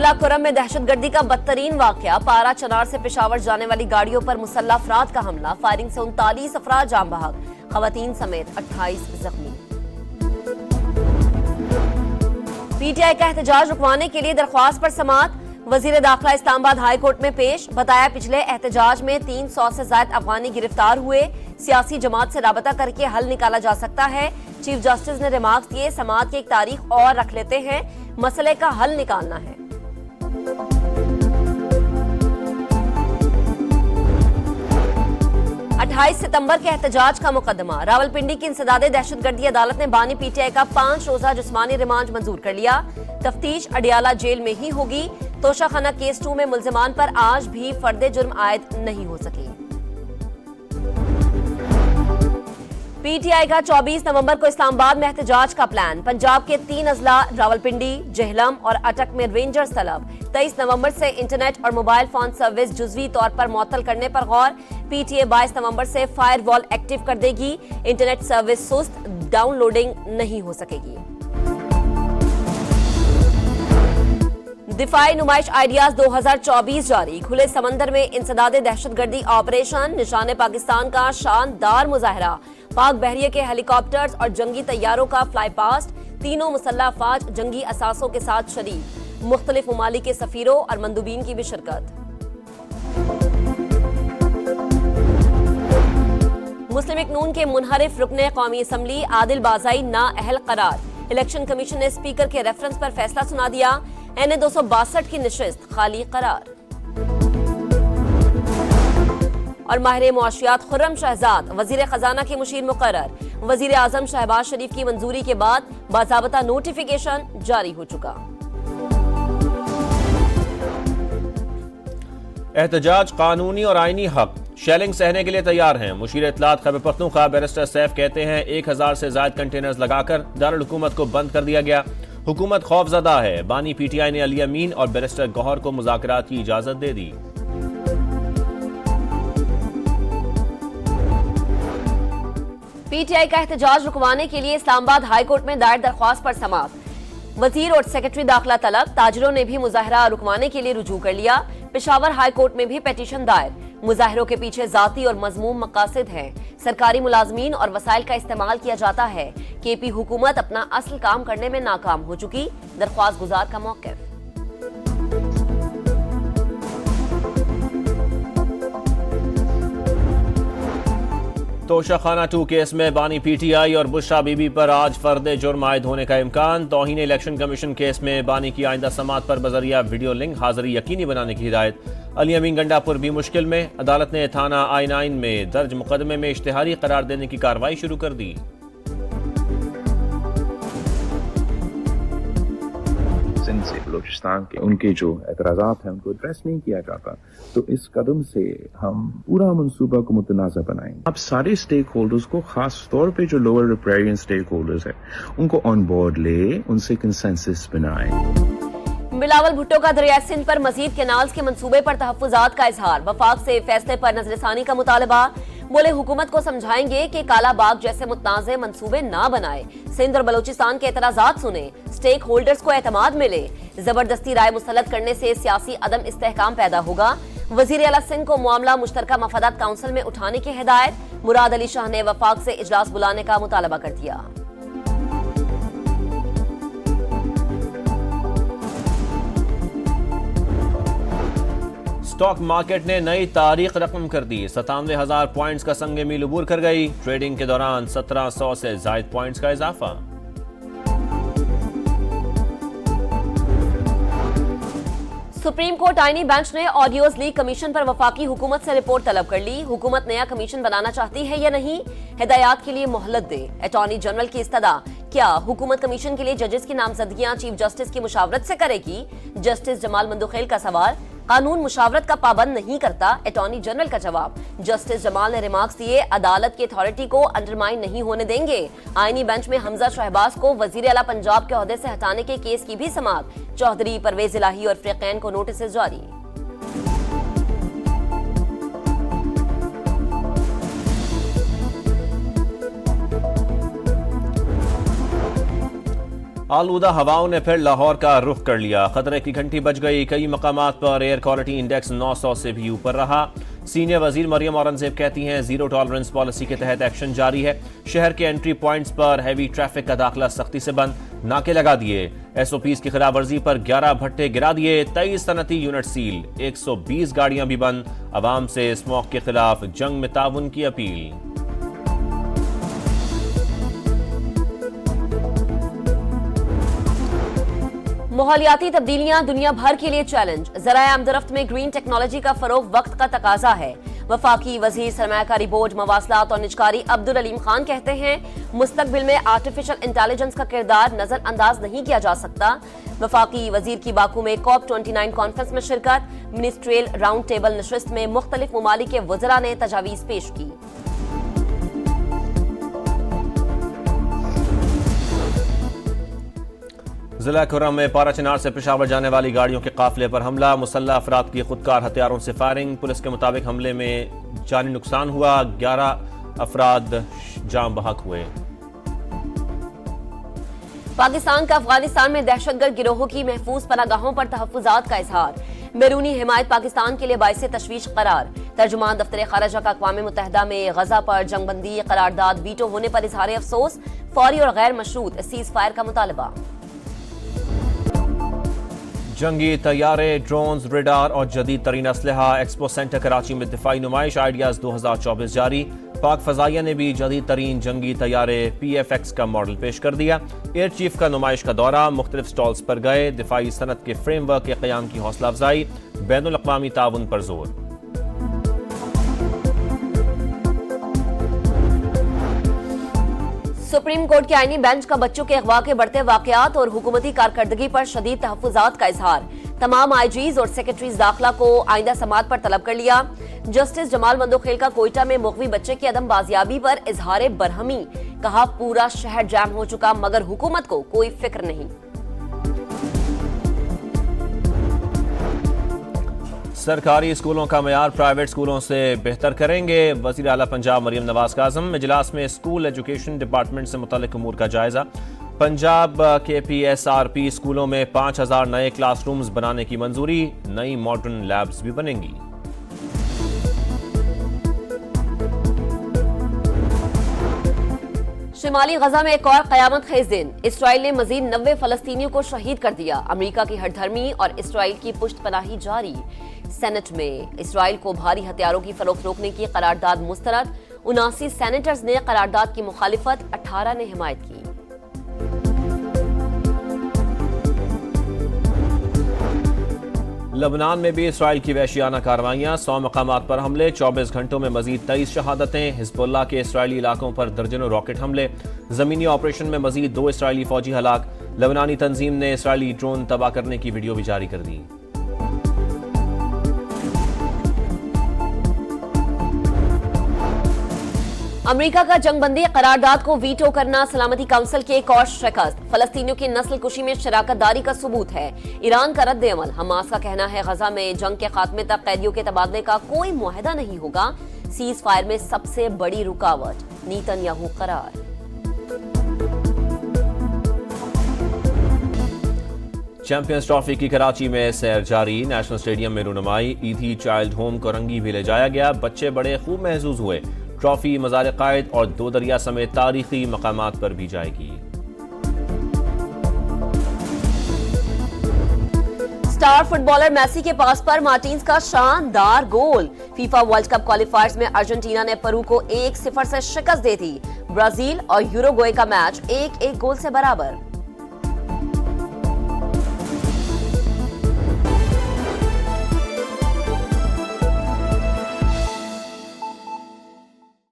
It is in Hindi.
जिला कुरम में दहशतगर्दी का बदतरीन वाकया। पारा चनार से पेशावर जाने वाली गाड़ियों पर मुसल्लह अफराद का हमला। फायरिंग से 39 अफराद जाम बहक, खवातीन समेत 28 जख्मी। पीटीआई का एहतजाज रुकवाने के लिए दरख्वास्त पर समाअत। वजीर दाखिला इस्लामाबाद हाई कोर्ट में पेश। बताया पिछले एहतजाज में 300 से ज्यादा अफगानी गिरफ्तार हुए। सियासी जमात से राबता करके हल निकाला जा सकता है। चीफ जस्टिस ने रिमार्क्स दिए, समाअत की एक तारीख और रख लेते हैं, मसले का हल निकालना है। अट्ठाईस सितंबर के एहतजाज का मुकदमा। रावलपिंडी की इंसदादे दहशतगर्दी अदालत ने बानी पीटीआई का 5 रोजा जिस्मानी रिमांड मंजूर कर लिया। तफ्तीश अडियाला जेल में ही होगी। तोशाखाना केस 2 में मुल्जिमान पर आज भी फर्दे जुर्म आयद नहीं हो सकी। पीटीआई का 24 नवंबर को इस्लामाबाद में एहतजाज का प्लान। पंजाब के 3 अजला रावलपिंडी, जेहलम और अटक में रेंजर्स तलब। 23 नवंबर से इंटरनेट और मोबाइल फोन सर्विस जुजवी तौर पर मुअत्तल करने पर गौर। पीटीए 22 नवंबर से फायरवॉल एक्टिव कर देगी। इंटरनेट सर्विस सुस्त, डाउनलोडिंग नहीं हो सकेगी। दिफाई नुमाइश आइडियाज 2024 जारी। खुले समंदर में इंसदादे दहशतगर्दी ऑपरेशन। निशाने पाकिस्तान का शानदार मुजाहरा। पाक बहरिया के हेलीकॉप्टर्स और जंगी तैयारों का फ्लाई पास्ट। तीनों मुसल्लह अफवाज जंगी असासों के साथ शरीक। मुख्तलिफ ममालिक के सफीरों और मंदूबीन की भी शिरकत। मुस्लिम लीग नून के मुनहरिफ रुकने कौमी असम्बली आदिल बाज़ाई नाअहल करार। इलेक्शन कमीशन ने स्पीकर के रेफरेंस पर फैसला सुना दिया। NA 262 की निशिस्त खाली करार। और माहिर मुआशियात खुर्रम शहजाद वजीर खजाना के मुशीर मुकर्रर। वजीर आजम शहबाज शरीफ की मंजूरी के बाद बाज़ाबता नोटिफिकेशन जारी हो चुका। एहतजाज कानूनी और आईनी हक। शेलिंग सहने के लिए तैयार हैं। मुशीर इत्तलात खैबर पख्तूनख्वा बैरिस्टर सैफ कहते हैं 1000 से ज्यादा कंटेनर्स लगाकर दारुल हुकूमत को बंद कर दिया गया। हुकूमत खौफजदा है। बानी पीटीआई ने अली अमीन और बैरिस्टर गौहर को मुज़ाकरात की इजाजत दे दी। पीटीआई का एहतजाज रुकवाने के लिए इस्लामाबाद हाई कोर्ट में दायर दरख्वास्त पर समाअत। वजीर और सेक्रेटरी दाखिला तलब। ताजिरों ने भी मुजाहरा रुकवाने के लिए रुजू कर लिया। पेशावर हाई कोर्ट में भी पिटीशन दायर। मुजाहिरों के पीछे जाती और मजमूम मकासद हैं। सरकारी मुलाजमीन और वसाइल का इस्तेमाल किया जाता है। केपी हुकूमत अपना असल काम करने में नाकाम हो चुकी। दरख्वास्त गुजार का मौक़िफ़। तोशाखाना 2 केस में बानी पीटीआई और बुशरा बीबी पर आज फर्द जुर्म आयद होने का इम्कान। तौहीन इलेक्शन कमीशन केस में बानी की आइंदा समाअत पर बजरिया वीडियो लिंक हाजिरी यकीनी बनाने की हिदायत। अली अमीन गंडापुर भी मुश्किल में। अदालत ने थाना I9 में दर्ज मुकदमे में इश्तिहारी करार देने की कार्रवाई शुरू कर दी। सिंध से बलोचिस्तान के उनके जो एतराज़ात हैं उनको एड्रेस नहीं किया जाता, तो इस कदम से हम पूरा मंसूबा को मुतनाज़ा बनाएंगे। आप सारे स्टेक होल्डर्स को, खास तौर पे जो लोअर रिपेरियन स्टेक होल्डर्स हैं, उनको ऑन बोर्ड ले, उनसे कंसेंसस बनाएं। बिलावल भुट्टो का दरिया सिंध पर मजीद कैनाल्स के मंसूबे पर तहफ्फुजात का इजहार। वफाक से फैसले पर नजरसानी का मुतालबा। बोले हुकूमत को समझाएंगे कि काला बाग जैसे मुतनाज़े मंसूबे ना बनाए। सिंध और बलोचिस्तान के एतराज़ात सुने, स्टेक होल्डर्स को एतमाद मिले। जबरदस्ती राय मुसल्लत करने से सियासी अदम इस्तेहकाम पैदा होगा। वजीर आला सिंध को मामला मुश्तरका मफादात काउंसिल में उठाने की हिदायत। मुराद अली शाह ने वफाक से इजलास बुलाने का मुतालबा कर दिया। स्टॉक मार्केट ने नई तारीख रकम कर दी। 97,000 पॉइंट्स का संग मील अबूर कर गई। ट्रेडिंग के दौरान 1700 से ज्यादा पॉइंट्स का इजाफा। सुप्रीम कोर्ट आईनी बेंच ने ऑडियोज लीक कमीशन पर वफाकी हुकूमत से रिपोर्ट तलब कर ली। हुकूमत नया कमीशन बनाना चाहती है या नहीं, हिदायत के लिए मोहलत दे। अटॉर्नी जनरल की इस्तदा। क्या हुकूमत कमीशन के लिए जजेस की नामजदगियां चीफ जस्टिस की मुशावरत से करेगी? जस्टिस जमाल मंदुखेल का सवाल। कानून मुशावरत का पाबंद नहीं करता, अटॉर्नी जनरल का जवाब। जस्टिस जमाल ने रिमार्क्स दिए, अदालत की अथॉरिटी को अंडरमाइन नहीं होने देंगे। आईनी बेंच में हमजा शहबाज को वजीर आला पंजाब के ओहदे से हटाने के केस की भी समाअत। चौधरी, परवेज इलाही और फ्रीकैन को नोटिस जारी। आलूदा हवाओं ने फिर लाहौर का रुख कर लिया। खतरे की घंटी बज गई। कई मकामात पर एयर क्वालिटी इंडेक्स 900 से भी ऊपर रहा। सीनियर वजीर मरियम औरंगजेब कहती हैं जीरो टॉलरेंस पॉलिसी के तहत एक्शन जारी है। शहर के एंट्री पॉइंट्स पर हैवी ट्रैफिक का दाखिला सख्ती से बंद, नाके लगा दिए। एसओपीज की खिलाफ वर्जी पर 11 भट्टे गिरा दिए। 23 सनती यूनिट सील, 120 गाड़ियां भी बंद। अवाम से स्मॉग के खिलाफ जंग में ताउन की अपील। माहौलियाती तब्दीलियां दुनिया भर के लिए चैलेंज। ज़राए आमदरफ्त में ग्रीन टेक्नोलॉजी का फरोग वक्त का तकाजा है। वफाकी वजीर सरमायाकारी बोर्ड, मवासलात और निजकारी अब्दुल अलीम खान कहते हैं मुस्तकबिल में आर्टिफिशियल इंटेलिजेंस का किरदार नजरअंदाज नहीं किया जा सकता। वफाकी वजीर की बाकू में COP29 कॉन्फ्रेंस में शिरकत। मिनिस्ट्रियल राउंड टेबल नशिस्त में मुख्तलिफ ममालिक के वज़रा ने तजावीज़ पेश की। जिला खुर्रम में पारा चिनार से पेशावर जाने वाली गाड़ियों के काफिले पर हमला। मुसल्लह अफराद की खुदकार हथियारों से फायरिंग। पुलिस के मुताबिक हमले में जानी नुकसान हुआ। 11 अफराद जाम बहक हुए। पाकिस्तान का अफगानिस्तान में दहशतगर्द गिरोहों की महफूज पनागाहों पर तहफ्फुजात का इजहार। बैरूनी हिमायत पाकिस्तान के लिए बाइसे तशवीश करार। तर्जुमान दफ्तर खारजा का अक़वाम मुत्तहिदा में गजा पर जंगबंदी करारदाद वीटो होने पर इजहार अफसोस। फौरी और गैर मशरूत सीज फायर का मुतालबा। जंगी तैयारे, ड्रोन्स, रेडार और जदीद तरीन असलहा। एक्सपो सेंटर कराची में दिफाई नुमाइश आइडियाज 2024 जारी। पाक फजाइया ने भी जदीद तरीन जंगी तैयारे PFX का मॉडल पेश कर दिया। एयर चीफ का नुमाइश का दौरा, मुख्तलिफ स्टॉल्स पर गए। दिफाई सनत के फ्रेमवर्क के क़याम की हौसला अफजाई। बैनुल अक़वामी ताउन पर जोर। सुप्रीम कोर्ट के आईनी बेंच का बच्चों के अगवा के बढ़ते वाकयात और हुकूमती कारकर्दगी पर शदीद तहफ्फुजात का इजहार। तमाम IGs और सेक्रेटरीज दाखिला को आइंदा समात पर तलब कर लिया। जस्टिस जमाल मंदोखेल का कोयटा में मुग़वी बच्चे की अदम बाजियाबी पर इजहार बरहमी। कहा पूरा शहर जैम हो चुका मगर हुकूमत को कोई फिक्र नहीं। सरकारी स्कूलों का मयार प्राइवेट स्कूलों से बेहतर करेंगे। वज़ीर आला पंजाब मरियम नवाज काज़म इजलास में स्कूल एजुकेशन डिपार्टमेंट से मुतल्लिक उमूर का जायजा। पंजाब के PSRP स्कूलों में 5000 नए क्लासरूम्स बनाने की मंजूरी। नई मॉडर्न लैब्स भी बनेंगी। शिमाली गजा में एक और कयामत खेज दिन। इसराइल ने मजीद 90 फलस्तीनियों को शहीद कर दिया। अमेरिका की हठधर्मी और इसराइल की पुष्टपनाही जारी। सेनेट में इसराइल को भारी हथियारों की फरोख्त रोकने की करारदाद मुस्तरद। 79 सेनेटर्स ने करारदाद की मुखालिफत, 18 ने हिमायत की। लबनान में भी इसराइल की वहशियाना कार्रवाइयां। 100 मकामात पर हमले। 24 घंटों में मजीद 23 शहादतें। हिजबुल्लाह के इसराइली इलाकों पर दर्जनों रॉकेट हमले। जमीनी ऑपरेशन में मजीद 2 इसराइली फौजी हलाक। लबनानी तंजीम ने इसराइली ड्रोन तबाह करने की वीडियो भी जारी कर दी। अमेरिका का जंगबंदी करारदाद को वीटो करना सलामती काउंसिल की एक और शिकस्त। फलस्तीनियों की नस्ल कुशी में शराकत दारी का सबूत है। ईरान का रद्द अमल। हमास का कहना है गजा में जंग के खात्मे तक कैदियों के तबादले का कोई मुआहदा नहीं होगा। सीज फायर में सबसे बड़ी रुकावट। नेतन्याहू करार। चैंपियंस ट्रॉफी की कराची में सैर जारी। नेशनल स्टेडियम में रूनुमाई। ईदी चाइल्ड होम को रंगी भी ले जाया गया। बच्चे बड़े खूब महसूस हुए। ट्रॉफी मज़ार कायद और 2 दरिया समेत तारीखी मकामात पर भी जाएगी। स्टार फुटबॉलर मेसी के पास पर मार्टिन्स का शानदार गोल। फीफा वर्ल्ड कप क्वालिफायर्स में अर्जेंटीना ने पेरू को 1-0 से शिकस्त दे दी। ब्राजील और यूरुग्वे का मैच 1-1 गोल से बराबर।